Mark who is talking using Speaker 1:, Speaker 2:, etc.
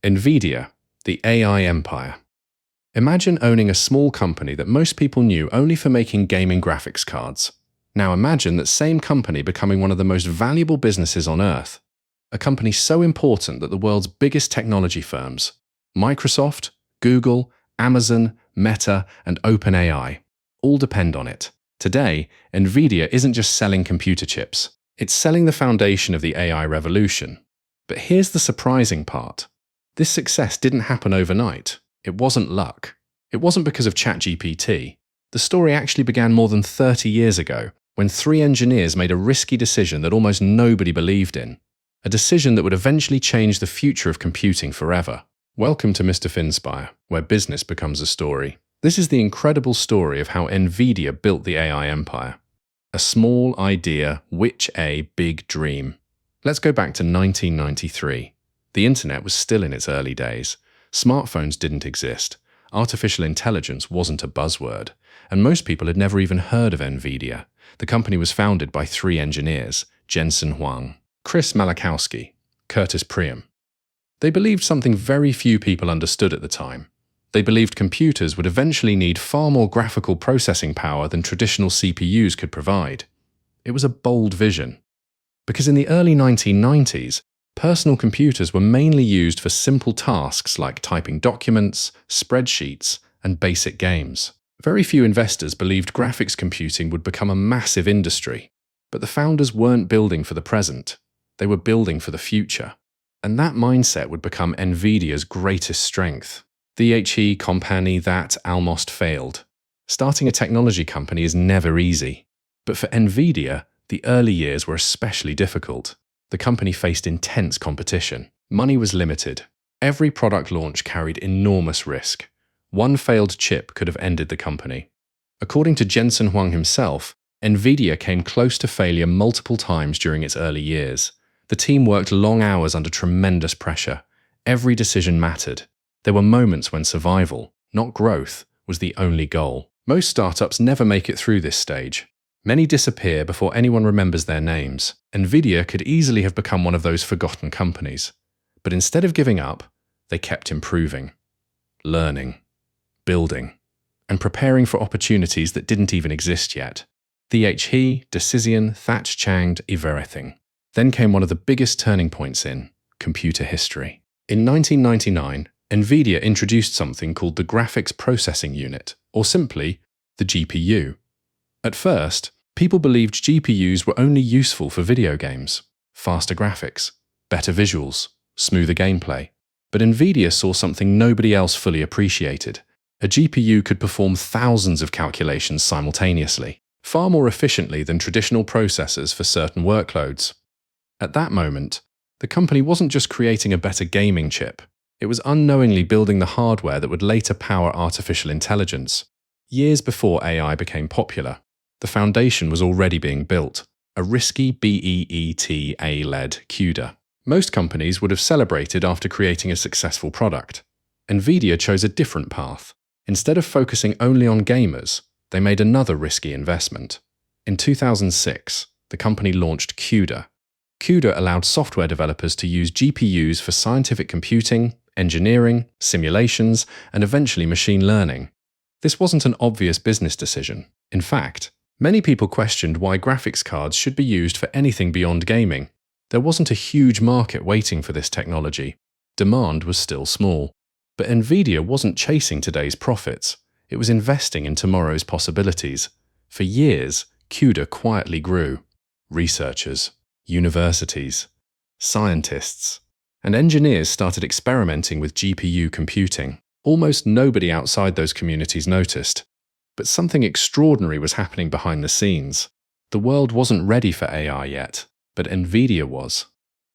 Speaker 1: NVIDIA, the AI empire. Imagine owning a small company that most people knew only for making gaming graphics cards. Now imagine that same company becoming one of the most valuable businesses on Earth. A company so important that the world's biggest technology firms, Microsoft, Google, Amazon, Meta, and OpenAI, all depend on it. Today, NVIDIA isn't just selling computer chips. It's selling the foundation of the AI revolution. But here's the surprising part. This success didn't happen overnight. It wasn't luck. It wasn't because of ChatGPT. The story actually began more than 30 years ago, when 3 engineers made a risky decision that almost nobody believed in. A decision that would eventually change the future of computing forever. Welcome to Mr. Finspire, where business becomes a story. This is the incredible story of how NVIDIA built the AI empire. A small idea, which a big dream. Let's go back to 1993. The internet was still in its early days. Smartphones didn't exist. Artificial intelligence wasn't a buzzword. And most people had never even heard of NVIDIA. The company was founded by 3 engineers, Jensen Huang, Chris Malachowski, Curtis Priam. They believed something very few people understood at the time. They believed computers would eventually need far more graphical processing power than traditional CPUs could provide. It was a bold vision. Because in the early 1990s, personal computers were mainly used for simple tasks like typing documents, spreadsheets, and basic games. Very few investors believed graphics computing would become a massive industry. But the founders weren't building for the present. They were building for the future. And that mindset would become NVIDIA's greatest strength. The company that almost failed. Starting a technology company is never easy. But for NVIDIA, the early years were especially difficult. The company faced intense competition. Money was limited. Every product launch carried enormous risk. One failed chip could have ended the company. According to Jensen Huang himself, NVIDIA came close to failure multiple times during its early years. The team worked long hours under tremendous pressure. Every decision mattered. There were moments when survival, not growth, was the only goal. Most startups never make it through this stage. Many disappear before anyone remembers their names. NVIDIA could easily have become one of those forgotten companies. But instead of giving up, they kept improving, learning, building, and preparing for opportunities that didn't even exist yet. The decision that changed everything. Then came one of the biggest turning points in computer history. In 1999, NVIDIA introduced something called the Graphics Processing Unit, or simply, the GPU. At first, people believed GPUs were only useful for video games, faster graphics, better visuals, smoother gameplay. But NVIDIA saw something nobody else fully appreciated. A GPU could perform thousands of calculations simultaneously, far more efficiently than traditional processors for certain workloads. At that moment, the company wasn't just creating a better gaming chip. It was unknowingly building the hardware that would later power artificial intelligence. Years before AI became popular, the foundation was already being built, a risky BEETA-led CUDA. Most companies would have celebrated after creating a successful product. NVIDIA chose a different path. Instead of focusing only on gamers, they made another risky investment. In 2006, the company launched CUDA. CUDA allowed software developers to use GPUs for scientific computing, engineering, simulations, and eventually machine learning. This wasn't an obvious business decision. In fact, many people questioned why graphics cards should be used for anything beyond gaming. There wasn't a huge market waiting for this technology. Demand was still small. But NVIDIA wasn't chasing today's profits. It was investing in tomorrow's possibilities. For years, CUDA quietly grew. Researchers, universities, scientists, and engineers started experimenting with GPU computing. Almost nobody outside those communities noticed. But something extraordinary was happening behind the scenes. The world wasn't ready for AI yet, but NVIDIA was.